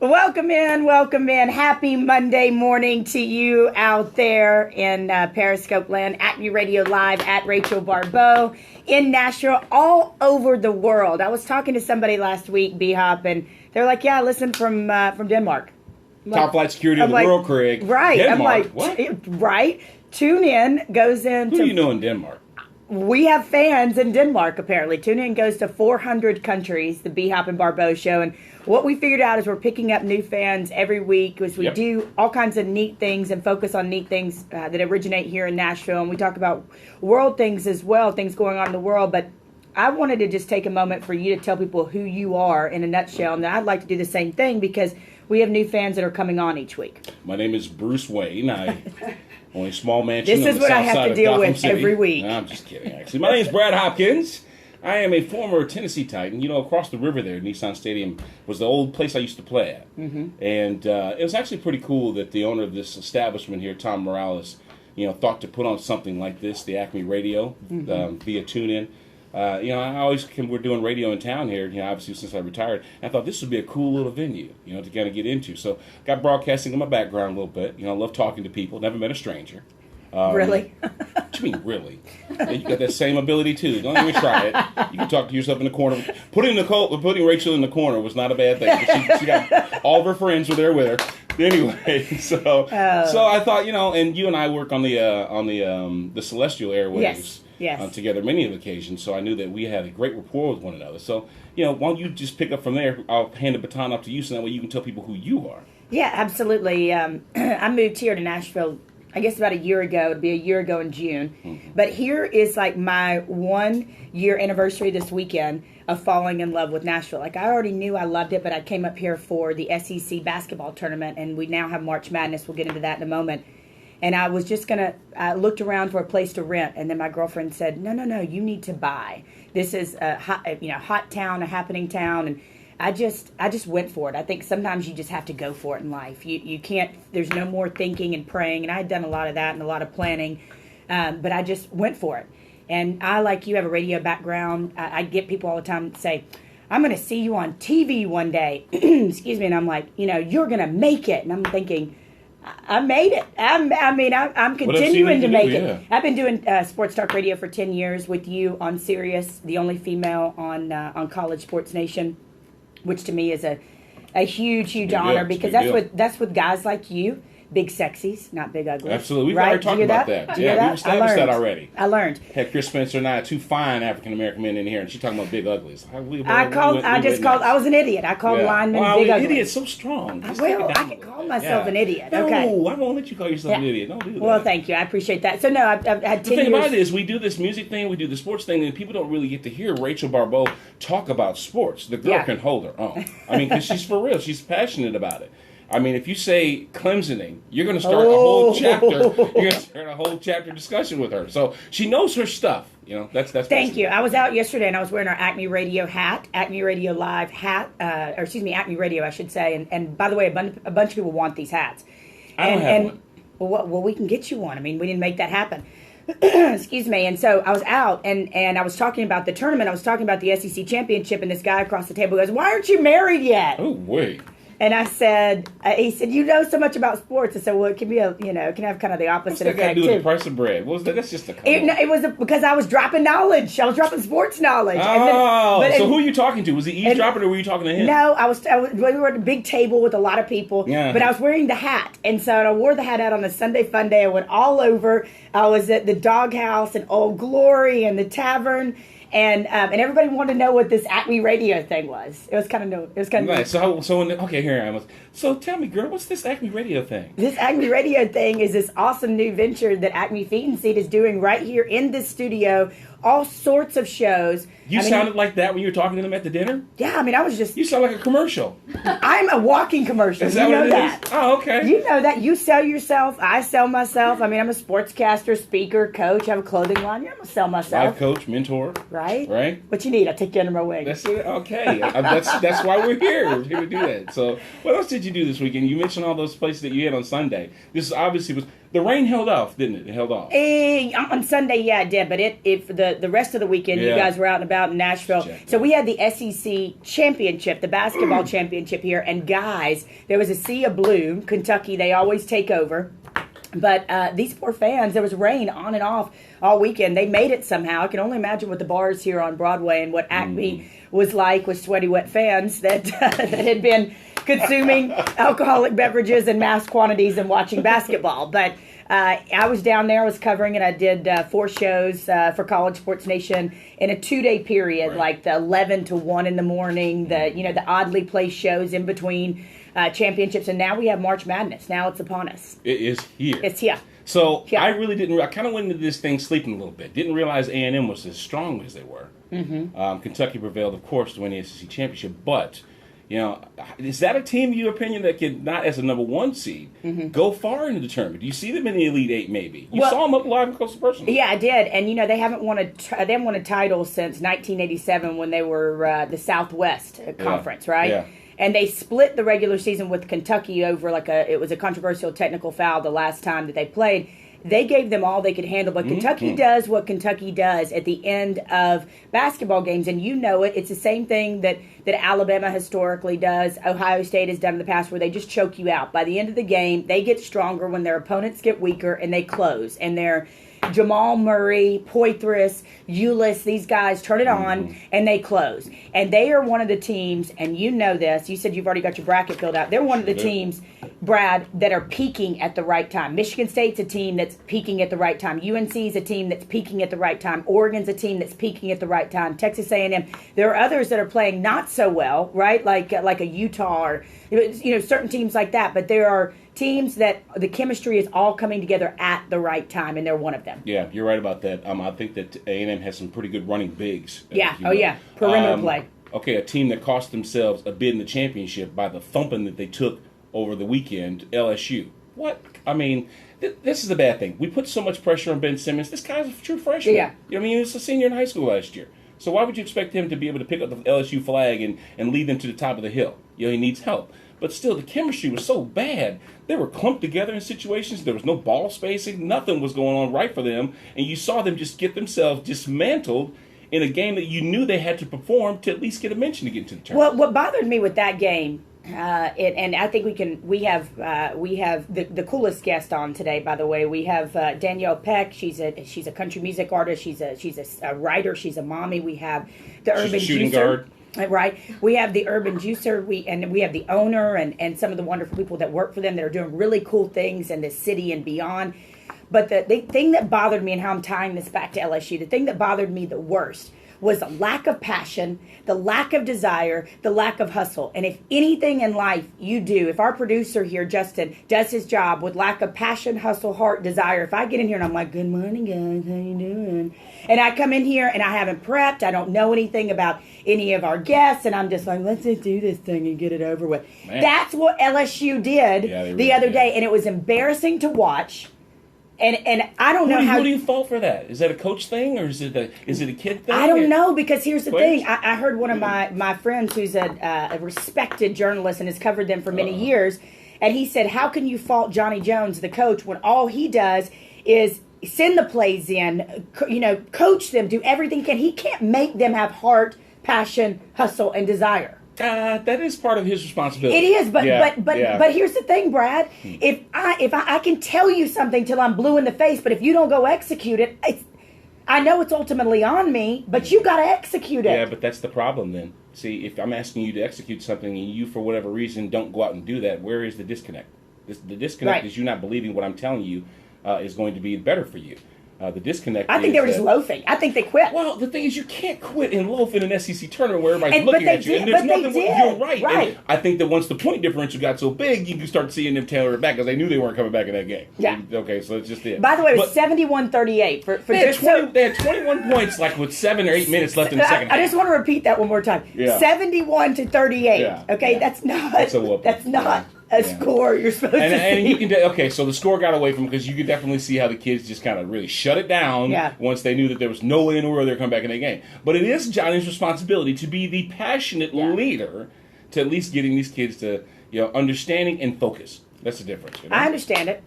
Welcome in. Happy Monday morning to you out there in Periscope land. ACME Radio Live at Rachel Baribeau in Nashville, all over the world. I was talking to somebody last week, BHop, and they're like, "Yeah, I listen from Denmark." Top flight security of the world, Craig. Right. Denmark. I'm like, what? Right. Tune in goes into. Who do you know in Denmark? We have fans in Denmark, apparently. Tune in goes to 400 countries, the BHop and Baribeau Show. And what we figured out is we're picking up new fans every week as we do all kinds of neat things and focus on neat things that originate here in Nashville. And we talk about world things as well, things going on in the world. But I wanted to just take a moment for you to tell people who you are in a nutshell. And I'd like to do the same thing because we have new fans that are coming on each week. My name is Bruce Wayne. I own a small mansion. This is what I have to deal with every week. No, I'm just kidding, actually. My name is Brad Hopkins. I am a former Tennessee Titan. You know, across the river there, Nissan Stadium was the old place I used to play at. Mm-hmm. And it was actually pretty cool that the owner of this establishment here, Tom Morales, thought to put on something like this, the ACME Radio, via TuneIn. I always, we're doing radio in town here, obviously since I retired. I thought this would be a cool little venue, to kind of get into. So got broadcasting in my background a little bit. I love talking to people. Never met a stranger. Really? What do you mean, really? Yeah, you got that same ability, too. Don't even try it. You can talk to yourself in the corner. Putting Rachel in the corner was not a bad thing. She got all of her friends were there with her. Anyway, so I thought, and you and I work on the celestial airwaves. Yes. Together many of occasions, so I knew that we had a great rapport with one another. So, why don't you just pick up from there? I'll hand the baton up to you, so that way you can tell people who you are. Yeah, absolutely. I moved here to Nashville, I guess about a year ago. It'll be a year ago in June. Mm-hmm. But here is like my 1 year anniversary this weekend of falling in love with Nashville. Like I already knew I loved it, but I came up here for the SEC basketball tournament, and we now have March Madness. We'll get into that in a moment. And I was just I looked around for a place to rent, and then my girlfriend said, no, you need to buy. This is a hot town, a happening town, and I just went for it. I think sometimes you just have to go for it in life. You can't, there's no more thinking and praying, and I had done a lot of that and a lot of planning, but I just went for it. And I, like you, have a radio background. I get people all the time say, I'm going to see you on TV one day. Excuse me, and I'm like, you're going to make it. And I'm thinking, I made it. I'm continuing to make it. Yeah. I've been doing sports talk radio for 10 years with you on Sirius, the only female on College Sports Nation, which to me is a huge honor because that's what guys like you, big sexies, not big uglies. Absolutely. We've already talked about that. Yeah, we've established that already. I learned. Had Chris Spencer and I, two fine African-American men in here, and she's talking about big uglies. I was an idiot. I called linemen big uglies. Idiot's so strong. I can call myself an idiot. No, okay. I won't let you call yourself an idiot. Don't do that. Well, thank you. I appreciate that. So, no, I've had 10 years. The thing about it is we do this music thing, we do the sports thing, and people don't really get to hear Rachel Baribeau talk about sports. The girl can hold her own. Because she's for real. She's passionate about it. If you say Clemsoning, you're going to start a whole chapter. You're going to start a whole chapter discussion with her. So she knows her stuff. That's. Thank you. I was out yesterday and I was wearing our ACME Radio hat, ACME Radio Live hat, ACME Radio, I should say. And by the way, a bunch of people want these hats. I don't have one. Well, we can get you one. We didn't make that happen. Excuse me. And so I was out and I was talking about the tournament. I was talking about the SEC championship, and this guy across the table goes, "Why aren't you married yet?" Oh, wait. And I said, he said, you know so much about sports. I said, well, it can be it can have kind of the opposite effect, too. What's that got to do with the price of bread? What was that? That's just a It was because I was dropping knowledge. I was dropping sports knowledge. So who are you talking to? Was he eavesdropping or were you talking to him? No, we were at a big table with a lot of people. Yeah. But I was wearing the hat. And so I wore the hat out on a Sunday fun day. I went all over. I was at the Doghouse and Old Glory and the Tavern. And everybody wanted to know what this ACME Radio thing was. It was kind of nice. Here I am. So tell me, girl, what's this ACME Radio thing? This ACME Radio thing is this awesome new venture that ACME Feed and Seed is doing right here in this studio. All sorts of shows. You sounded like that when you were talking to them at the dinner? Yeah, I was just... You sound like a commercial. I'm a walking commercial. Is that what it is? Oh, okay. You know that. You sell yourself. I sell myself. I'm a sportscaster, speaker, coach. I have a clothing line. I'm going to sell myself. Life coach, mentor. Right? Right? What you need, I'll take you under my wing. That's it. Okay. That's why we're here. We're here to do that. So what else did you do this weekend? You mentioned all those places that you had on Sunday. This obviously was... The rain held off, didn't it? It held off. On Sunday, yeah, it did. But the rest of the weekend, you guys were out and about in Nashville. So we had the SEC championship, the basketball championship here. And guys, there was a sea of blue. Kentucky, they always take over. But these poor fans, there was rain on and off all weekend. They made it somehow. I can only imagine what the bars here on Broadway and what ACME was like with sweaty, wet fans that that had been consuming alcoholic beverages in mass quantities and watching basketball. But I was down there. I was covering it. I did 4 shows for College Sports Nation in a 2-day period, like the 11 to 1 in the morning, the oddly placed shows in between championships. And now we have March Madness. Now it's upon us. It is here. It's here. So I really didn't. I kind of went into this thing sleeping a little bit. Didn't realize A&M was as strong as they were. Kentucky prevailed, of course, to win the SEC championship. But is that a team, in your opinion, that could not, as a number 1 seed, go far into the tournament? Do you see them in the Elite Eight? Maybe you saw them up live and close personally. Yeah, I did, and they haven't won a title since 1987 when they were the Southwest Conference, right? Yeah. And they split the regular season with Kentucky over it was a controversial technical foul the last time that they played. They gave them all they could handle, but Kentucky does what Kentucky does at the end of basketball games, and you know it. It's the same thing that Alabama historically does, Ohio State has done in the past, where they just choke you out. By the end of the game, they get stronger when their opponents get weaker, and they close. And they're Jamal Murray, Poitras, Ulis, these guys turn it on, and they close. And they are one of the teams, and you know this, you said you've already got your bracket filled out. They're one of the teams, Brad, that are peaking at the right time. Michigan State's a team that's peaking at the right time. UNC's a team that's peaking at the right time. Oregon's a team that's peaking at the right time. Texas A&M. There are others that are playing not so well, right? Like a Utah or certain teams like that. But there are teams that the chemistry is all coming together at the right time, and they're one of them. Yeah, you're right about that. I think that A&M has some pretty good running bigs. Perimeter play. Okay, a team that cost themselves a bid in the championship by the thumping that they took over the weekend, LSU. What? I mean, this is a bad thing. We put so much pressure on Ben Simmons. This guy's a true freshman. Yeah. I mean, he was a senior in high school last year. So why would you expect him to be able to pick up the LSU flag and lead them to the top of the hill? He needs help. But still, the chemistry was so bad. They were clumped together in situations. There was no ball spacing. Nothing was going on right for them. And you saw them just get themselves dismantled in a game that you knew they had to perform to at least get a mention to get into the tournament. Well, what bothered me with that game, and I think we have the coolest guest on today. By the way, we have Danielle Peck. She's a country music artist. She's a writer. She's a mommy. We have the Urban shooting guard. Right. We have the Urban Juicer, we have the owner and some of the wonderful people that work for them that are doing really cool things in the city and beyond. But the thing that bothered me, and how I'm tying this back to LSU, the thing that bothered me the worst was the lack of passion, the lack of desire, the lack of hustle. And if anything in life you do, if our producer here, Justin, does his job with lack of passion, hustle, heart, desire, if I get in here and I'm like, good morning, guys, how you doing? And I come in here and I haven't prepped, I don't know anything about any of our guests, and I'm just like, let's just do this thing and get it over with. Man. That's what LSU did the other day, and it was embarrassing to watch. And I don't know how. Who do you fault for that? Is that a coach thing, or is it a kid thing? I don't know, because here's the thing. I heard one of my friends who's a respected journalist and has covered them for many years, and he said, how can you fault Johnny Jones, the coach, when all he does is send the plays in, coach them, do everything he can. He can't make them have heart, passion, hustle, and desire. That is part of his responsibility. It is, but here's the thing, Brad. If I can tell you something till I'm blue in the face, but if you don't go execute it, I know it's ultimately on me, but you got to execute it. Yeah, but that's the problem then. See, if I'm asking you to execute something and you, for whatever reason, don't go out and do that, where is the disconnect? The disconnect is you not believing what I'm telling you is going to be better for you. The disconnect. I think they were just loafing. I think they quit. Well, the thing is, you can't quit and loaf in an SEC tournament where everybody's looking at you. And there's nothing. You're right. And I think that once the point differential got so big, you can start seeing them tailor it back, because they knew they weren't coming back in that game. Yeah. Okay, so it's just it. By the way, it was 71-38 for they had 21 points, like with 7 or 8 minutes left in the second half. I just want to repeat that one more time. Yeah. 71-38. Yeah. Okay, that's not. That's a whoop. That's not. A score you're supposed to see. And you can so the score got away from, because you could definitely see how the kids just kind of really shut it down once they knew that there was no way in the world they were coming back in that game. But it is Johnny's responsibility to be the passionate leader to at least getting these kids to understanding and focus. That's the difference. I understand it.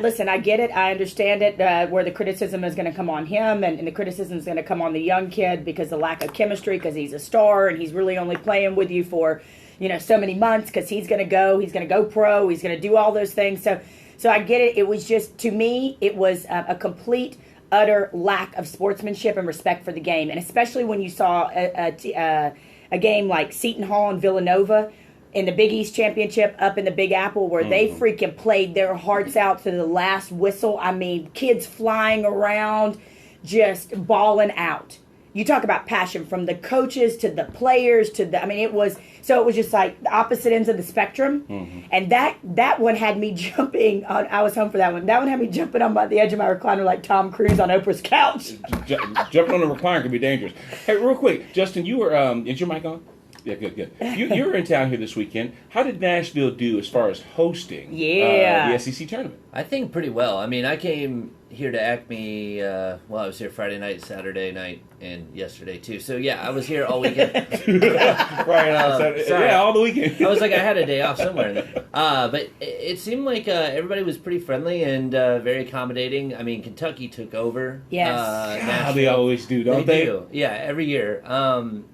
Listen, I get it. I understand it, where the criticism is going to come on him and the criticism is going to come on the young kid because the lack of chemistry, because he's a star and he's really only playing with you for, so many months because he's going to go pro, he's going to do all those things. So I get it. It was just, to me, it was a complete, utter lack of sportsmanship and respect for the game. And especially when you saw a game like Seton Hall and Villanova in the Big East Championship up in the Big Apple, where they freaking played their hearts out to the last whistle. I mean, kids flying around, just balling out. You talk about passion from the coaches to the players it was just like the opposite ends of the spectrum. And that one had me jumping on. I was home for that one. That one had me jumping on the edge of my recliner like Tom Cruise on Oprah's couch. Jumping on the recliner can be dangerous. Hey, real quick, Justin, you were, is your mic on? Yeah, good. You were in town here this weekend. How did Nashville do as far as hosting the SEC tournament? I think pretty well. I mean, I came here to ACME, I was here Friday night, Saturday night, and yesterday too. So, yeah, I was here all weekend. Saturday. Yeah, all the weekend. I was like, I had a day off somewhere in there. But it seemed like everybody was pretty friendly and very accommodating. I mean, Kentucky took over. Yes. How they always do, don't they? Do. Yeah, every year.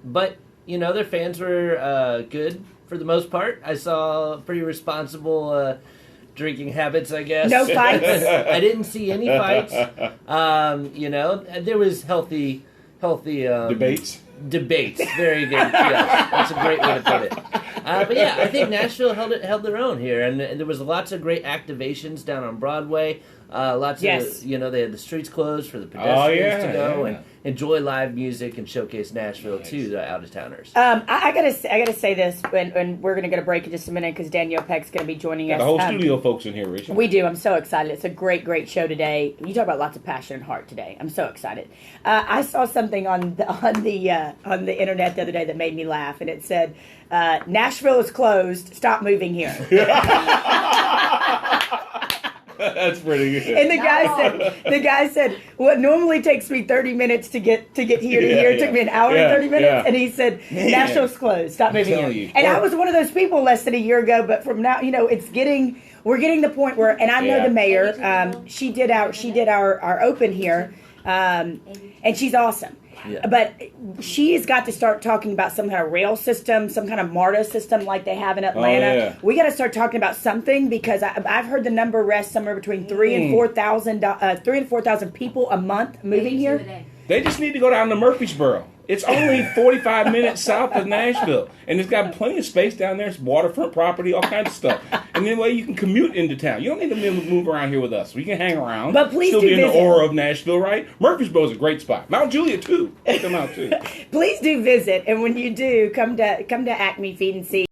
But their fans were good for the most part. I saw pretty responsible drinking habits, I guess. No fights? I didn't see any fights. There was healthy Debates? Debates. Very good. Yes, that's a great way to put it. But yeah, I think Nashville held their own here, and there was lots of great activations down on Broadway. Lots of, they had the streets closed for the pedestrians to go and enjoy live music and showcase Nashville to the out-of-towners. I gotta say this, and we're gonna get a break in just a minute because Danielle Peck's gonna be joining us. The whole studio folks in here, Rachel. We do. I'm so excited. It's a great show today. You talk about lots of passion and heart today. I'm so excited. I saw something on the internet the other day that made me laugh, and it said, "Nashville is closed. Stop moving here." That's pretty good. And the guy said, what normally takes me 30 minutes to get here to here, it took me an hour and 30 minutes. Yeah. And he said, Nashville's closed. Stop moving here. And I was one of those people less than a year ago, but from now, we're getting the point where, and I know the mayor, she did our open here, and she's awesome. Yeah. But she's got to start talking about some kind of rail system, some kind of MARTA system like they have in Atlanta. We got to start talking about something because I've heard the number rests somewhere between 3,000 and 4,000 people a month moving here. They just need to go down to Murfreesboro. It's only 45 minutes south of Nashville, and it's got plenty of space down there. It's waterfront property, all kinds of stuff. And then you can commute into town. You don't need to move around here with us. We can hang around. But please still do be in visit. The aura of Nashville, right? Murfreesboro is a great spot. Mount Juliet too. Come out too. Please do visit, and when you do, come to ACME Feed and See.